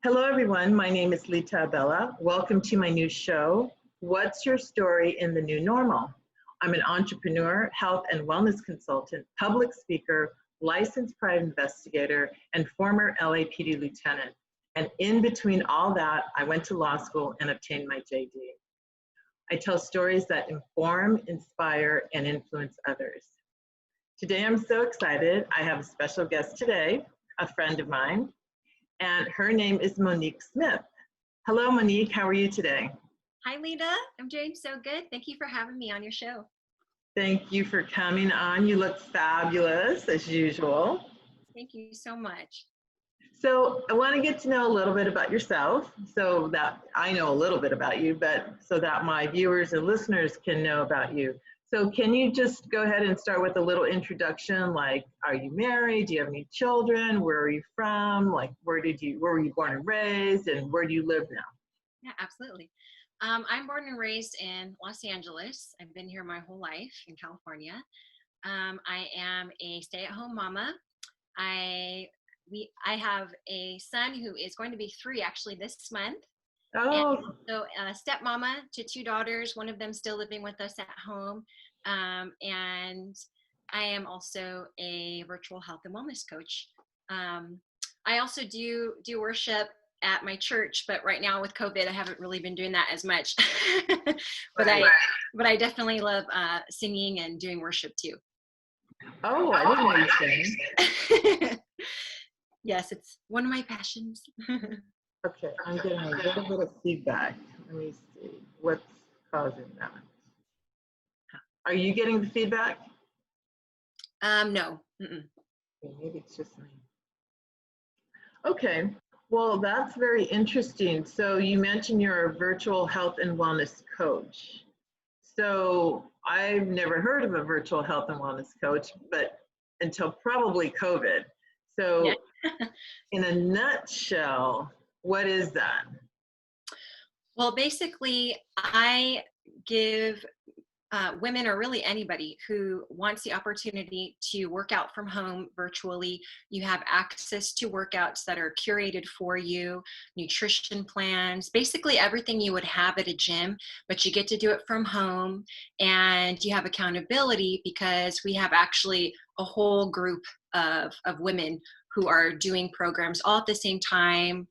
Hello, everyone. My name is Lita Abella. Welcome to my new show, What's Your Story in the New Normal? I'm an entrepreneur, health and wellness consultant, public speaker, licensed private investigator, and former LAPD lieutenant. And in between all that, I went to law school and obtained my JD. I tell stories that inform, inspire, and influence others. Today, I'm so excited. I have a special guest today, a friend of mine, and her name is Monique Smith. Hello, Monique. How are you today? Hi, Lita. I'm doing so good. Thank you for having me on your show. Thank you for coming on. You look fabulous, as usual. Thank you so much. So I want to get to know a little bit about yourself so that I know a little bit about you, but so that my viewers and listeners can know about you. So can you just go ahead and start with a little introduction, like, are you married? Do you have any children? Where are you from? Like, where were you born and raised, and where do you live now? Yeah, absolutely. I'm born and raised in Los Angeles. I've been here my whole life in California. I am a stay-at-home mama. I have a son who is going to be 3 actually this month. Oh, And so stepmama to 2 daughters, one of them still living with us at home. And I am also a virtual health and wellness coach. I also do worship at my church, but right now with COVID, I haven't really been doing that as much. but right. I definitely love singing and doing worship too. Oh, I didn't know you sang. Yes, it's one of my passions. Okay, I'm getting a little bit of feedback. Let me see what's causing that. Are you getting the feedback? No. Okay, maybe it's just me. Okay, well, that's very interesting. So you mentioned you're a virtual health and wellness coach. So I've never heard of a virtual health and wellness coach, but until probably COVID. So Yeah. in a nutshell, what is that? Well, basically, I give women, or really anybody who wants the opportunity to work out from home virtually. You have access to workouts that are curated for you, nutrition plans, basically everything you would have at a gym, but you get to do it from home, and you have accountability because we have actually a whole group of women who are doing programs all at the same time.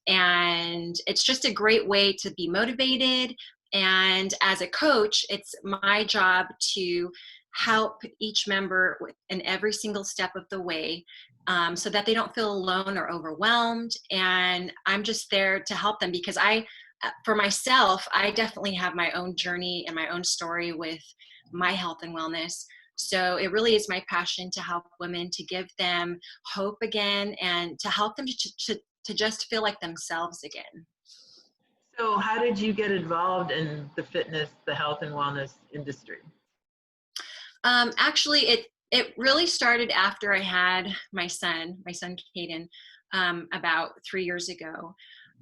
And it's just a great way to be motivated. And as a coach, it's my job to help each member in every single step of the way, so that they don't feel alone or overwhelmed. And I'm just there to help them because for myself, I definitely have my own journey and my own story with my health and wellness. So it really is my passion to help women, to give them hope again, and to help them to just feel like themselves again. So how did you get involved in the fitness, the health and wellness industry? Actually, it really started after I had my son Caden, about 3 years ago.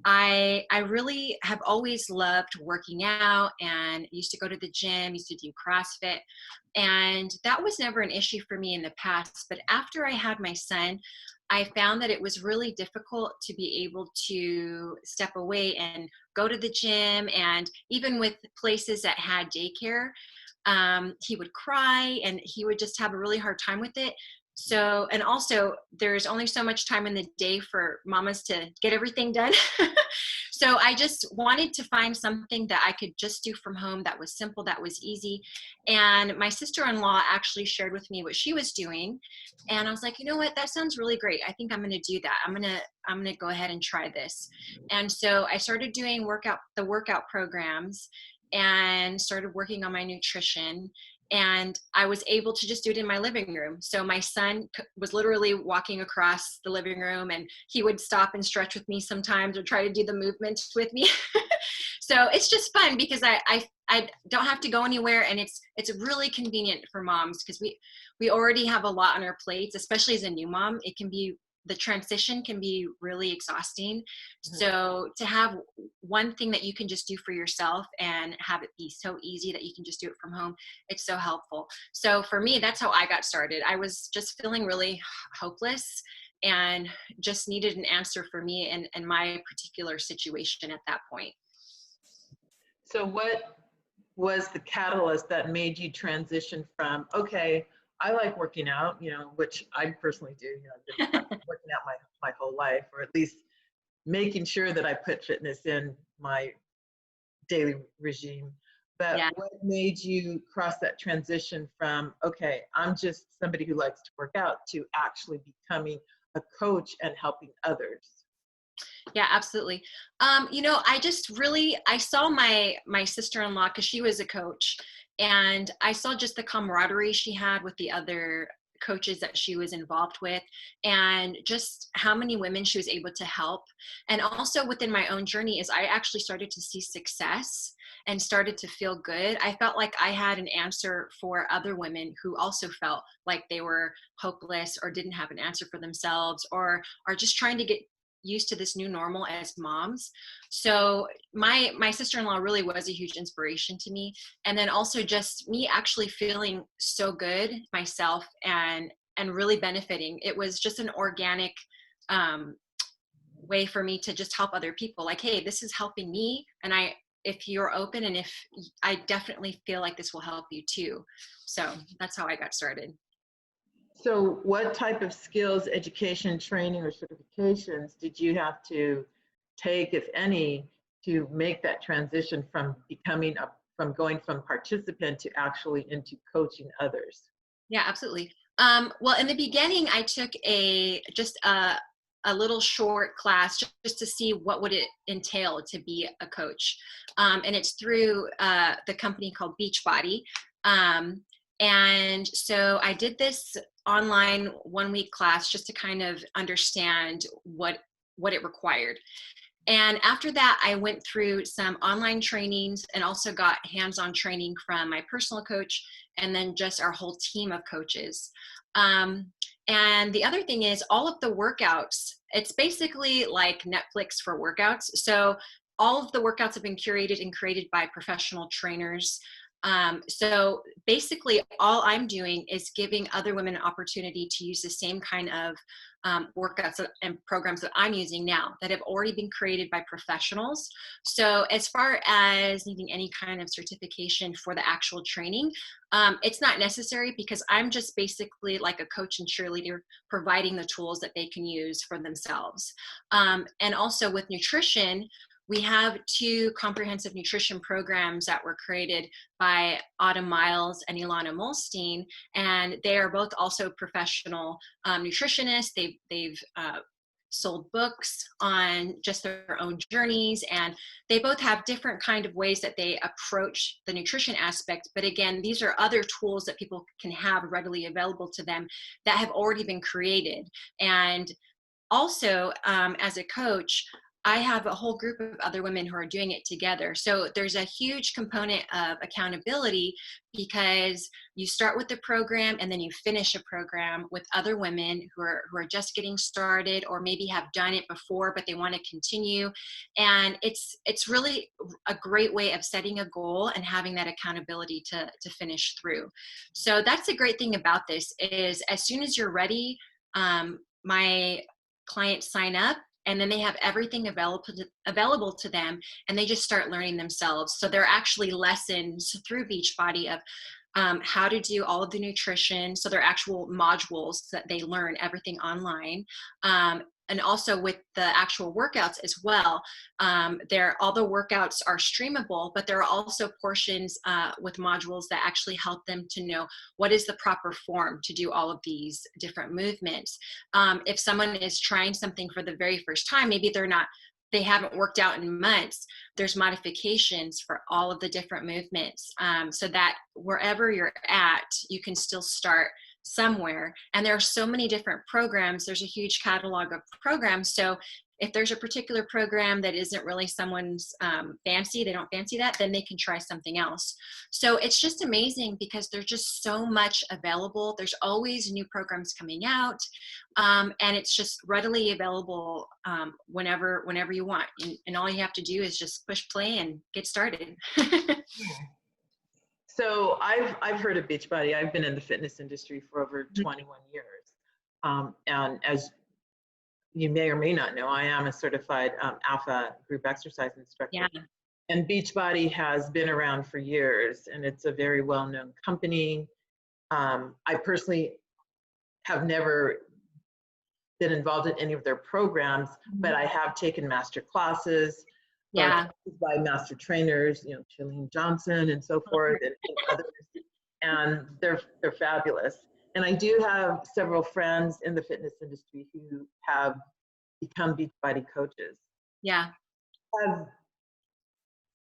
I really have always loved working out and used to go to the gym, used to do CrossFit, and that was never an issue for me in the past. But after I had my son, I found that it was really difficult to be able to step away and go to the gym, and even with places that had daycare, he would cry and he would just have a really hard time with it. So, and also there's only so much time in the day for mamas to get everything done. So I just wanted to find something that I could just do from home that was simple, that was easy. And my sister-in-law actually shared with me what she was doing. And I was like, you know what, that sounds really great. I think I'm going to do that. I'm going to go ahead and try this. And so I started doing the workout programs, and started working on my nutrition. And I was able to just do it in my living room. So my son was literally walking across the living room, and he would stop and stretch with me sometimes, or try to do the movements with me. So it's just fun because I don't have to go anywhere, and it's really convenient for moms because we already have a lot on our plates, especially as a new mom. The transition can be really exhausting. Mm-hmm. So to have one thing that you can just do for yourself and have it be so easy that you can just do it from home, it's so helpful. So for me, that's how I got started. I was just feeling really hopeless and just needed an answer for me and my particular situation at that point. So what was the catalyst that made you transition from, okay, I like working out, which I personally do, I've been working out my whole life, or at least making sure that I put fitness in my daily regime. But Yeah. what made you cross that transition from, okay, I'm just somebody who likes to work out, to actually becoming a coach and helping others? Yeah, absolutely. I saw my sister-in-law, because she was a coach, and I saw just the camaraderie she had with the other coaches that she was involved with, and just how many women she was able to help. And also within my own journey, as I actually started to see success and started to feel good, I felt like I had an answer for other women who also felt like they were hopeless or didn't have an answer for themselves, or are just trying to get used to this new normal as moms. So my sister-in-law really was a huge inspiration to me. And then also just me actually feeling so good myself and really benefiting. It was just an organic way for me to just help other people. Like, hey, this is helping me. And if you're open, and if I definitely feel like this will help you too. So that's how I got started. So what type of skills, education, training, or certifications did you have to take, if any, to make that transition from from going from participant to actually into coaching others? Yeah, absolutely. Well, in the beginning, I took just a little short class just to see what would it entail to be a coach. And it's through the company called Beachbody. And so I did this online 1 week class just to kind of understand what it required. And after that, I went through some online trainings and also got hands-on training from my personal coach, and then just our whole team of coaches. Um, and the other thing is, all of the workouts, it's basically like Netflix for workouts. So all of the workouts have been curated and created by professional trainers. So basically, all I'm doing is giving other women an opportunity to use the same kind of workouts and programs that I'm using now that have already been created by professionals. So as far as needing any kind of certification for the actual training, it's not necessary, because I'm just basically like a coach and cheerleader, providing the tools that they can use for themselves. And also with nutrition, we have 2 comprehensive nutrition programs that were created by Autumn Miles and Ilana Molstein, and they are both also professional nutritionists. They've sold books on just their own journeys, and they both have different kind of ways that they approach the nutrition aspect. But again, these are other tools that people can have readily available to them that have already been created. And also, as a coach, I have a whole group of other women who are doing it together. So there's a huge component of accountability, because you start with the program and then you finish a program with other women who are just getting started, or maybe have done it before but they want to continue. And it's really a great way of setting a goal and having that accountability to finish through. So that's the great thing about this, is as soon as you're ready, my clients sign up, and then they have everything available to them, and they just start learning themselves. So there are actually lessons through Beachbody of how to do all of the nutrition. So they're actual modules that they learn everything online. And also with the actual workouts as well. All the workouts are streamable, but there are also portions with modules that actually help them to know what is the proper form to do all of these different movements. If someone is trying something for the very first time, maybe they haven't worked out in months, there's modifications for all of the different movements, so that wherever you're at, you can still start somewhere. And there are so many different programs. There's a huge catalog of programs. So if there's a particular program that isn't really someone's they don't fancy that, then they can try something else. So it's just amazing, because there's just so much available. There's always new programs coming out, and it's just readily available whenever you want. And all you have to do is just push play and get started. So I've heard of Beachbody. I've been in the fitness industry for over 21 years. And as you may or may not know, I am a certified alpha group exercise instructor. Yeah. And Beachbody has been around for years, and it's a very well-known company. I personally have never been involved in any of their programs, but I have taken master classes Yeah. by master trainers, you know, Chalene Johnson and so forth, and others, and they're fabulous. And I do have several friends in the fitness industry who have become Beachbody coaches. Yeah.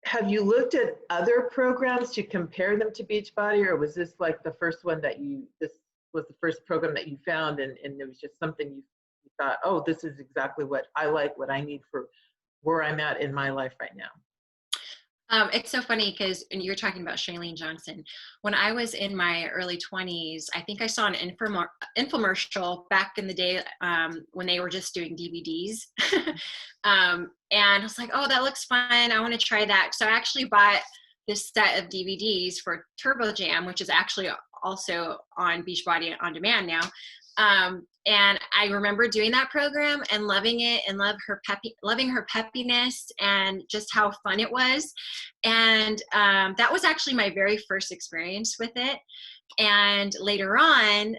Have you looked at other programs to compare them to Beachbody, or was this like the first one that this was the first program that you found, and it was just something you thought, oh, this is exactly what I like, what I need for where I'm at in my life right now? It's so funny because you're talking about Shailene Johnson. When I was in my early 20s, I think I saw an infomercial back in the day when they were just doing DVDs. And I was like, oh, that looks fun. I want to try that. So I actually bought this set of DVDs for Turbo Jam, which is actually also on Beachbody on demand now. And I remember doing that program and loving it and loving her peppiness and just how fun it was. And that was actually my very first experience with it. And later on,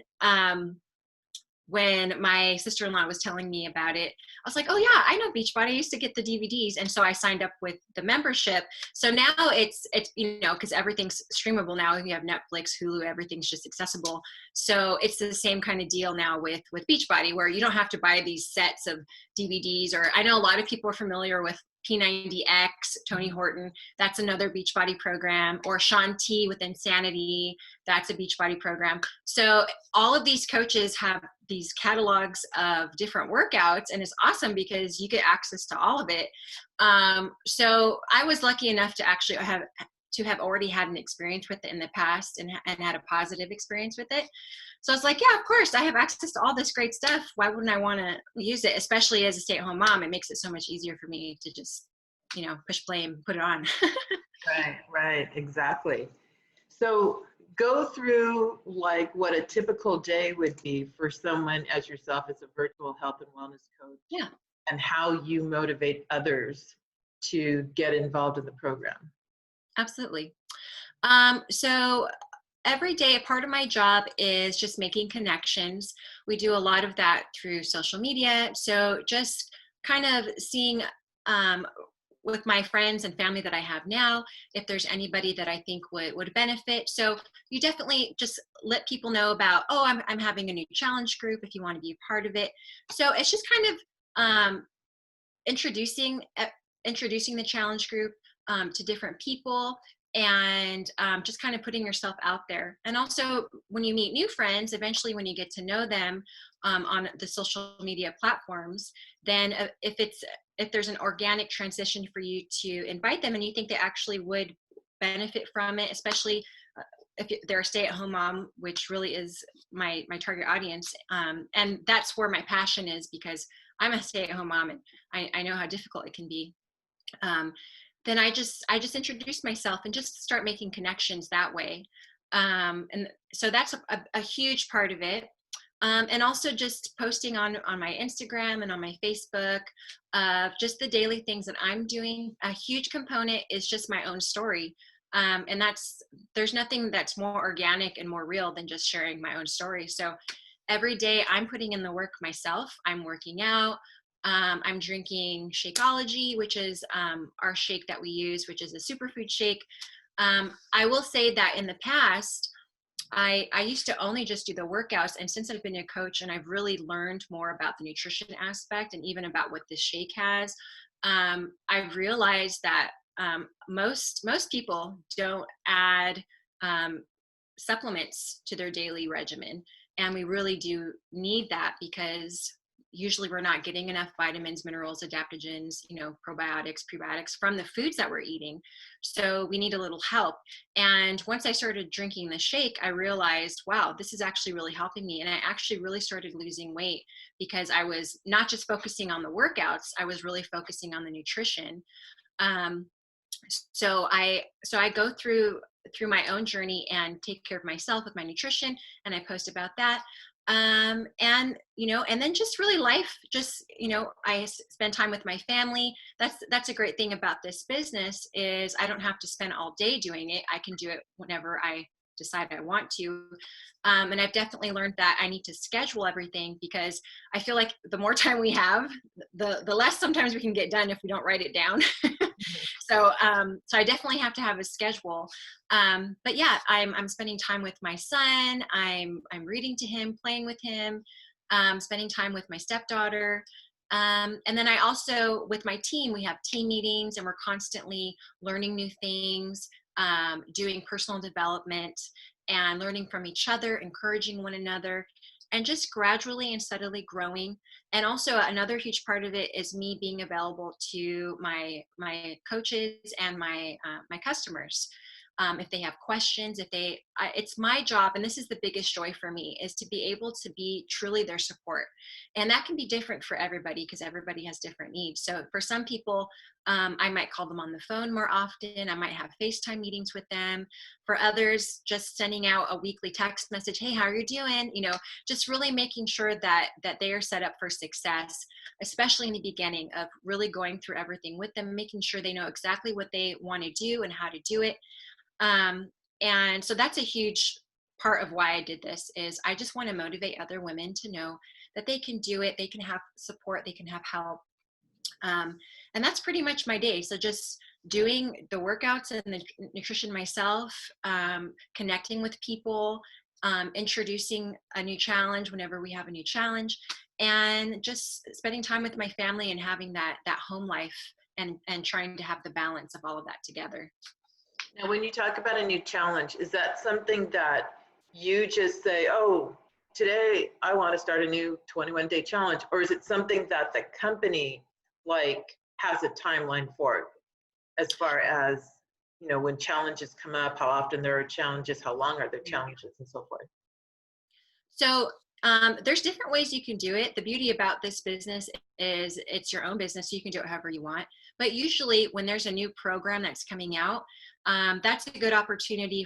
when my sister-in-law was telling me about it, I was like, oh yeah, I know Beachbody. I used to get the DVDs. And so I signed up with the membership. So now it's, you know, cause everything's streamable now. You have Netflix, Hulu, everything's just accessible. So it's the same kind of deal now with Beachbody, where you don't have to buy these sets of DVDs, or I know a lot of people are familiar with P90X, Tony Horton, that's another Beachbody program, or Shaun T with Insanity, that's a Beachbody program. So all of these coaches have these catalogs of different workouts, and it's awesome because you get access to all of it. So I was lucky enough to actually have already had an experience with it in the past and had a positive experience with it. So it's like, yeah, of course, I have access to all this great stuff. Why wouldn't I want to use it? Especially as a stay-at-home mom, it makes it so much easier for me to just, you know, push play and put it on. Right, exactly. So go through like what a typical day would be for someone as yourself as a virtual health and wellness coach. Yeah, And how you motivate others to get involved in the program. absolutely. So every day, a part of my job is just making connections. We do a lot of that through social media. So just kind of seeing with my friends and family that I have now, if there's anybody that I think would benefit. So you definitely just let people know about, oh, I'm having a new challenge group if you want to be a part of it. So it's just kind of introducing the challenge group to different people, and just kind of putting yourself out there. And also when you meet new friends, eventually when you get to know them on the social media platforms, then if there's an organic transition for you to invite them and you think they actually would benefit from it, especially if they're a stay-at-home mom, which really is my target audience. And that's where my passion is, because I'm a stay-at-home mom and I know how difficult it can be. Then I just introduce myself and just start making connections that way. And so that's a huge part of it. And also just posting on my Instagram and on my Facebook, just the daily things that I'm doing. A huge component is just my own story. And there's nothing that's more organic and more real than just sharing my own story. So every day I'm putting in the work myself. I'm working out. I'm drinking Shakeology, which is our shake that we use, which is a superfood shake. I will say that in the past, I used to only just do the workouts. And since I've been a coach and I've really learned more about the nutrition aspect and even about what this shake has, I've realized that most people don't add supplements to their daily regimen. And we really do need that, because usually we're not getting enough vitamins, minerals, adaptogens, probiotics, prebiotics from the foods that we're eating. So we need a little help. And once I started drinking the shake, I realized, wow, this is actually really helping me. And I actually really started losing weight because I was not just focusing on the workouts, I was really focusing on the nutrition. So I go through my own journey and take care of myself with my nutrition, and I post about that. And and then just really life, just I spend time with my family. That's a great thing about this business, is I don't have to spend all day doing it. I can do it whenever I decide I want to. And I've definitely learned that I need to schedule everything, because I feel like the more time we have, the less sometimes we can get done if we don't write it down. So I definitely have to have a schedule. But yeah, I'm spending time with my son. I'm reading to him, playing with him, spending time with my stepdaughter. And then I also, with my team, we have team meetings, and we're constantly learning new things, doing personal development and learning from each other, encouraging one another, and just gradually and steadily growing. And also another huge part of it is me being available to my coaches and my customers. If they have questions, it's my job, and this is the biggest joy for me, is to be able to be truly their support. And that can be different for everybody, because everybody has different needs. So for some people, I might call them on the phone more often. I might have FaceTime meetings with them. For others, just sending out a weekly text message, hey, how are you doing? Just really making sure that they are set up for success, especially in the beginning, of really going through everything with them, making sure they know exactly what they want to do and how to do it. And so that's a huge part of why I did this, is I just want to motivate other women to know that they can do it. They can have support, they can have help. And that's pretty much my day. So just doing the workouts and the nutrition myself, connecting with people, introducing a new challenge whenever we have a new challenge, and just spending time with my family and having that home life, and trying to have the balance of all of that together. Now, when you talk about a new challenge, is that something that you just say, oh, today I want to start a new 21-day challenge? Or is it something that the company has a timeline for, as far as, when challenges come up, how often there are challenges, how long are the challenges, and so forth? So there's different ways you can do it. The beauty about this business is it's your own business, so you can do it however you want. But usually when there's a new program that's coming out, that's a good opportunity,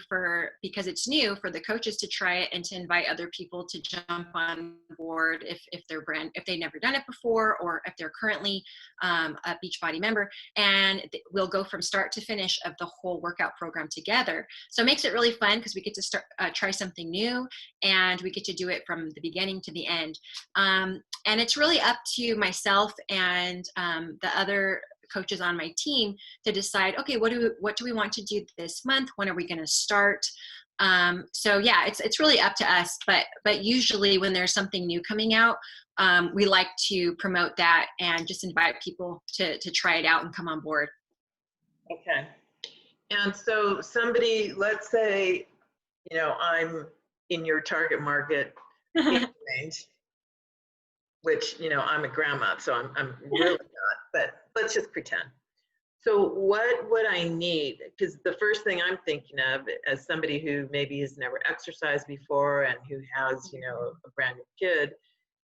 because it's new, for the coaches to try it and to invite other people to jump on board if they've never done it before, or if they're currently a Beachbody member, and we'll go from start to finish of the whole workout program together. So it makes it really fun, because we get to try something new, and we get to do it from the beginning to the end. And it's really up to myself and the other coaches on my team to decide, okay, what do we want to do this month? When are we going to start? So yeah, it's really up to us. But usually when there's something new coming out, we like to promote that and just invite people to try it out and come on board. Okay. And so somebody, let's say, I'm in your target market range, which, I'm a grandma, so I'm really not, but let's just pretend. So what would I need? Because the first thing I'm thinking of, as somebody who maybe has never exercised before and who has, a brand new kid,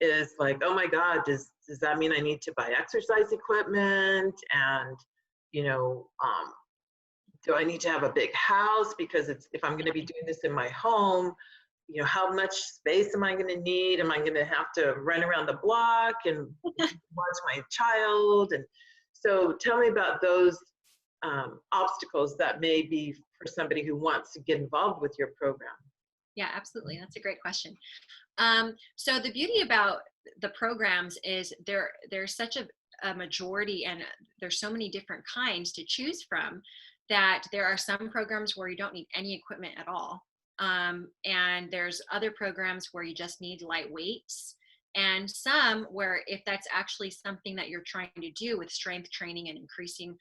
is like, oh my God, does that mean I need to buy exercise equipment? And, do I need to have a big house? Because if I'm going to be doing this in my home, how much space am I going to need? Am I going to have to run around the block and watch my child? And so tell me about those obstacles that may be for somebody who wants to get involved with your program. Yeah, absolutely. That's a great question. So the beauty about the programs is there's such a majority, and there's so many different kinds to choose from, that there are some programs where you don't need any equipment at all. And there's other programs where you just need light weights, and some where, if that's actually something that you're trying to do with strength training and increasing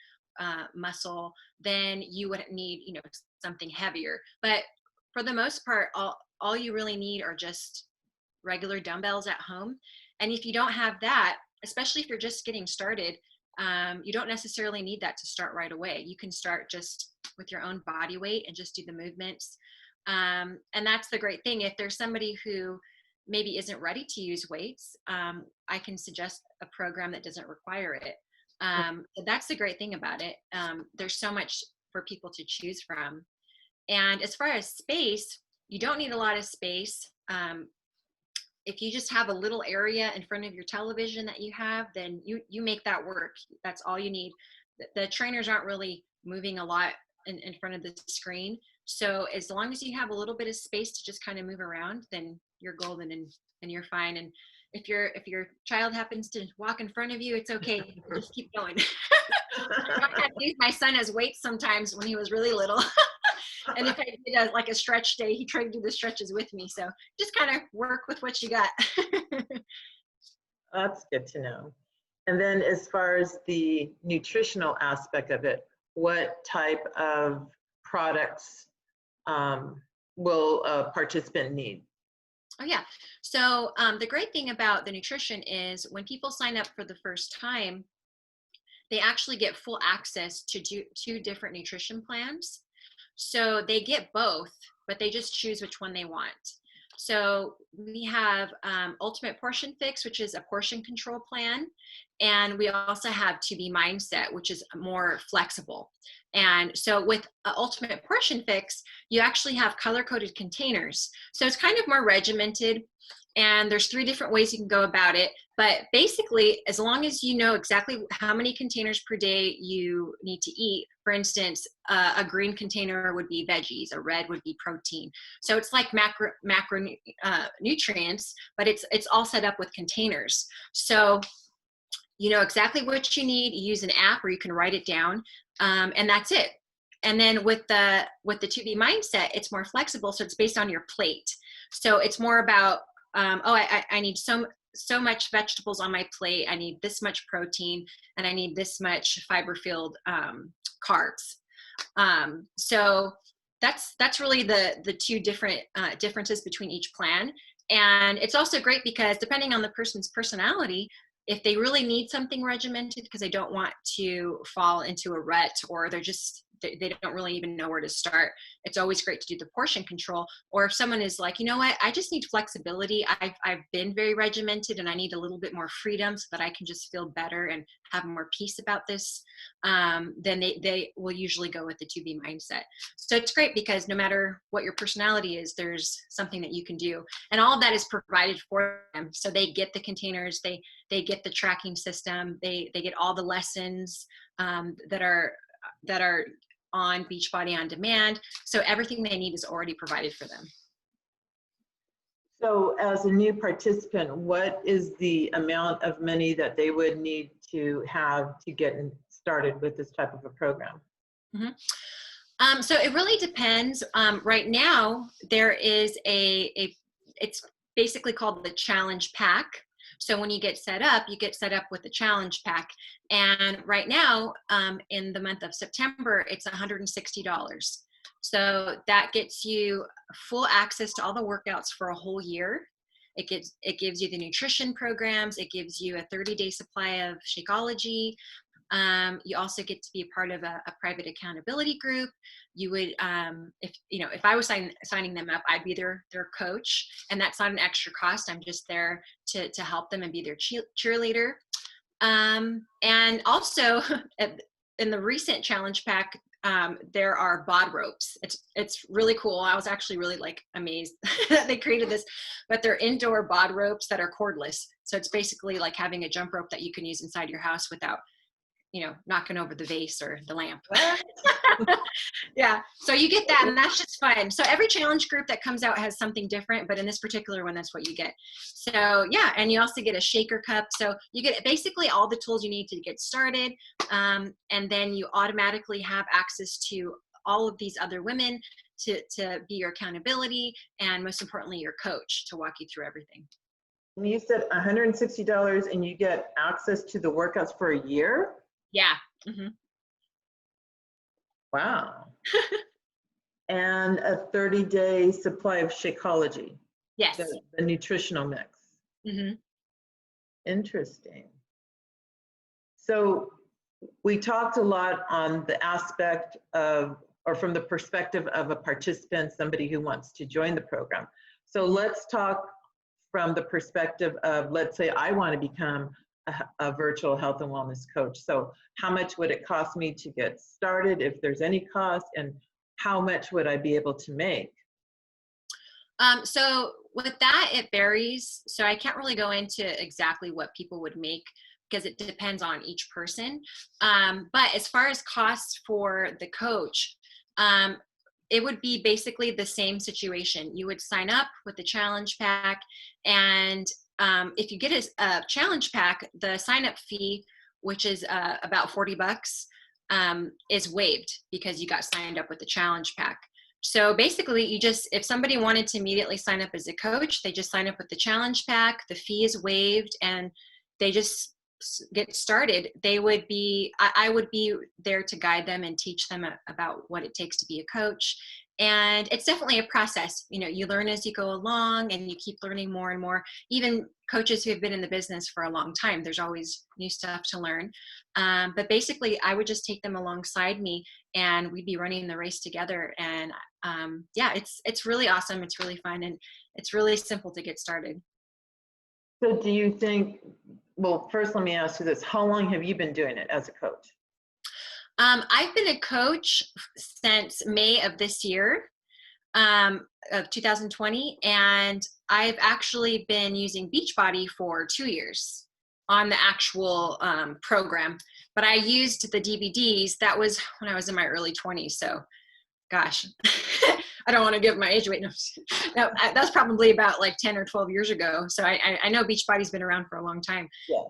muscle, then you would need, something heavier. But for the most part, all you really need are just regular dumbbells at home. And if you don't have that, especially if you're just getting started, you don't necessarily need that to start right away. You can start just with your own body weight and just do the movements. And that's the great thing. If there's somebody who maybe isn't ready to use weights, I can suggest a program that doesn't require it. That's the great thing about it. There's so much for people to choose from. And as far as space, you don't need a lot of space. if you just have a little area in front of your television that you have, then you make that work. That's all you need. The trainers aren't really moving a lot in front of the screen. So as long as you have a little bit of space to just kind of move around, then you're golden and you're fine. And if your child happens to walk in front of you, it's okay. Just keep going. I had to use my son as weights sometimes when he was really little. And if I did like a stretch day, he tried to do the stretches with me. So just kind of work with what you got. That's good to know. And then as far as the nutritional aspect of it, what type of products will a participant need? Oh yeah. So the great thing about the nutrition is when people sign up for the first time, they actually get full access to two different nutrition plans. So they get both, but they just choose which one they want. So we have Ultimate Portion Fix, which is a portion control plan. And we also have To Be Mindset, which is more flexible. And so with Ultimate Portion Fix, you actually have color-coded containers. So it's kind of more regimented. And there's 3 different ways you can go about it. But basically, as long as you know exactly how many containers per day you need to eat, for instance, a green container would be veggies, a red would be protein. So it's like macro nutrients, but it's all set up with containers. So you know exactly what you need. You use an app or you can write it down, and that's it. And then with the To Be Mindset, it's more flexible. So it's based on your plate. So it's more about I need so much vegetables on my plate. I need this much protein, and I need this much fiber-filled carbs. So that's really the 2 different differences between each plan. And it's also great because depending on the person's personality, if they really need something regimented because they don't want to fall into a rut, or they don't really even know where to start, it's always great to do the portion control. Or if someone is like, you know what, I just need flexibility. I've been very regimented and I need a little bit more freedom so that I can just feel better and have more peace about this, then they will usually go with the To Be Mindset. So it's great because no matter what your personality is, there's something that you can do. And all of that is provided for them. So they get the containers, they get the tracking system, they get all the lessons that are on Beachbody On Demand. So everything they need is already provided for them. So as a new participant, what is the amount of money that they would need to have to get started with this type of a program? Mm-hmm. So it really depends. Right now, there is it's basically called the Challenge Pack. So when you get set up with the Challenge Pack. And right now, in the month of September, it's $160. So that gets you full access to all the workouts for a whole year. It gives you the nutrition programs. It gives you a 30-day supply of Shakeology. You also get to be a part of a private accountability group. You would, if I was signing them up, I'd be their coach, and that's not an extra cost. I'm just there to help them and be their cheerleader. And also in the recent challenge pack, there are bod ropes. It's really cool. I was actually really amazed that they created this, but they're indoor bod ropes that are cordless. So it's basically like having a jump rope that you can use inside your house without knocking over the vase or the lamp. Yeah. So you get that, and that's just fun. So every challenge group that comes out has something different, but in this particular one, that's what you get. So yeah. And you also get a shaker cup. So you get basically all the tools you need to get started. And then you automatically have access to all of these other women to be your accountability, and most importantly, your coach to walk you through everything. And you said $160 and you get access to the workouts for a year? Yeah. Mm-hmm. Wow. And a 30-day supply of Shakeology. Yes. The nutritional mix. Mm-hmm. Interesting. So we talked a lot on the aspect of, or from the perspective of a participant, somebody who wants to join the program. So let's talk from the perspective of, let's say I want to become a virtual health and wellness coach. So how much would it cost me to get started, if there's any cost, and how much would I be able to make? So with that, it varies. So I can't really go into exactly what people would make because it depends on each person. But as far as costs for the coach, it would be basically the same situation. You would sign up with the challenge pack, and if you get a challenge pack, the sign up fee, which is about $40, is waived because you got signed up with the challenge pack. So basically, if somebody wanted to immediately sign up as a coach, they just sign up with the challenge pack, the fee is waived, and they just get started. I would be there to guide them and teach them about what it takes to be a coach. And it's definitely a process. You learn as you go along, and you keep learning more and more. Even coaches who have been in the business for a long time, there's always new stuff to learn. But basically, I would just take them alongside me, and we'd be running the race together. And it's really awesome. It's really fun, and it's really simple to get started. So do you think, well, first let me ask you this, how long have you been doing it as a coach? I've been a coach since May of this year, of 2020, and I've actually been using Beachbody for 2 years on the actual program. But I used the DVDs. That was when I was in my early 20s. So, gosh, I don't want to give my age away. No, that's probably about like 10 or 12 years ago. So I know Beachbody's been around for a long time. Yeah.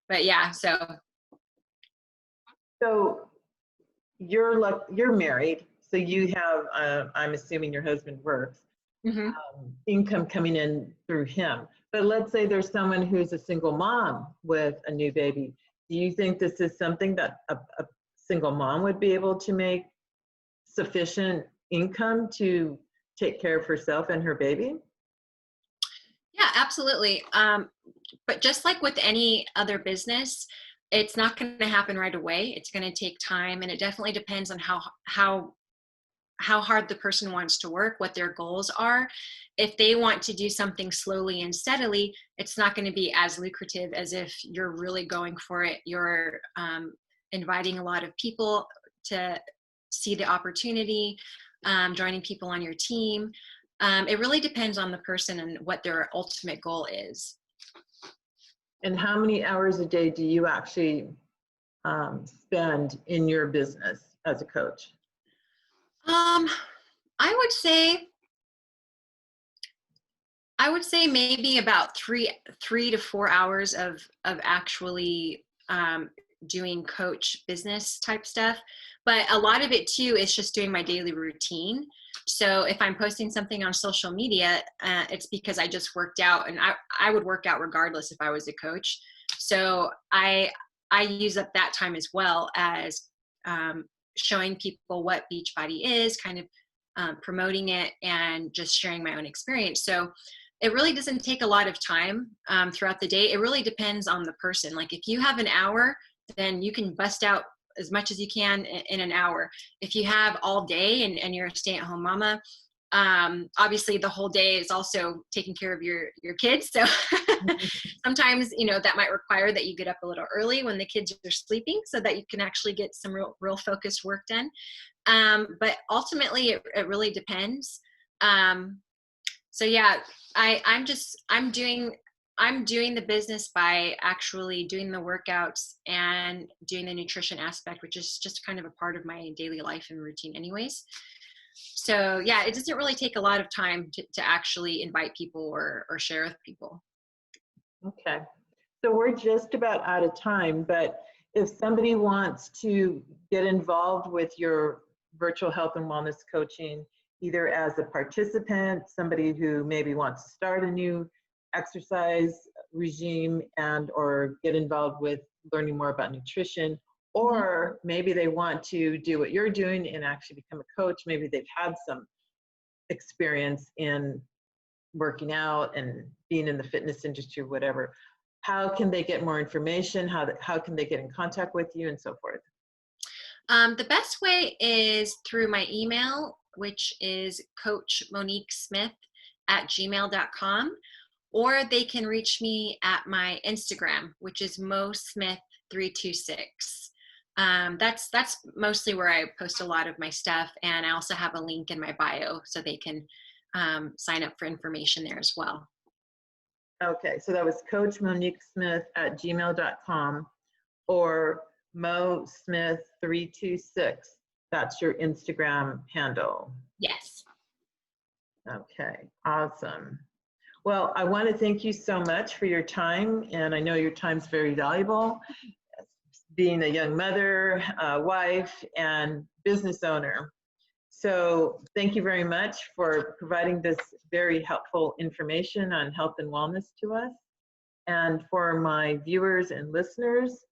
But yeah, so. So you're married, so you have, I'm assuming your husband works, Mm-hmm. Income coming in through him. But let's say there's someone who's a single mom with a new baby. Do you think this is something that a single mom would be able to make sufficient income to take care of herself and her baby? Yeah, absolutely. But just like with any other business, it's not going to happen right away. It's going to take time, and it definitely depends on how hard the person wants to work, what their goals are. If they want to do something slowly and steadily, it's not going to be as lucrative as if you're really going for it. You're inviting a lot of people to see the opportunity, joining people on your team. It really depends on the person and what their ultimate goal is. And how many hours a day do you actually spend in your business as a coach? I would say maybe about three to 4 hours of actually doing coach business type stuff. But a lot of it too is just doing my daily routine. So if I'm posting something on social media, it's because I just worked out, and I would work out regardless if I was a coach. So I use up that time as well as showing people what Beachbody is, kind of promoting it, and just sharing my own experience. So it really doesn't take a lot of time throughout the day. It really depends on the person. Like if you have an hour, then you can bust out as much as you can in an hour. If you have all day and you're a stay-at-home mama, obviously the whole day is also taking care of your kids. So sometimes, that might require that you get up a little early when the kids are sleeping so that you can actually get some real focused work done. But ultimately it really depends. So yeah, I'm doing the business by actually doing the workouts and doing the nutrition aspect, which is just kind of a part of my daily life and routine anyways. So yeah, it doesn't really take a lot of time to actually invite people or share with people. Okay. So we're just about out of time, but if somebody wants to get involved with your virtual health and wellness coaching, either as a participant, somebody who maybe wants to start a new exercise regime and or get involved with learning more about nutrition, or maybe they want to do what you're doing and actually become a coach. Maybe they've had some experience in working out and being in the fitness industry or whatever. How can they get more information? How can they get in contact with you and so forth? The best way is through my email, which is coachmoniquesmith@gmail.com, or they can reach me at my Instagram, which is mosmith326. That's mostly where I post a lot of my stuff, and I also have a link in my bio so they can sign up for information there as well. Okay, so that was Coach Monique Smith at gmail.com or Mo Smith 326. That's your Instagram handle. Yes. Okay, awesome. Well, I want to thank you so much for your time, and I know your time's very valuable, being a young mother, wife, and business owner. So thank you very much for providing this very helpful information on health and wellness to us. And for my viewers and listeners,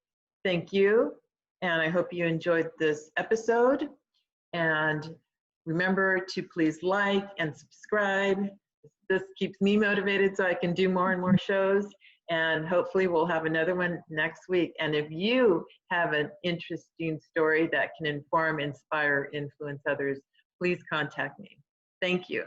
thank you. And I hope you enjoyed this episode. And remember to please like and subscribe. This keeps me motivated so I can do more and more shows. And hopefully we'll have another one next week. And if you have an interesting story that can inform, inspire, influence others, please contact me. Thank you.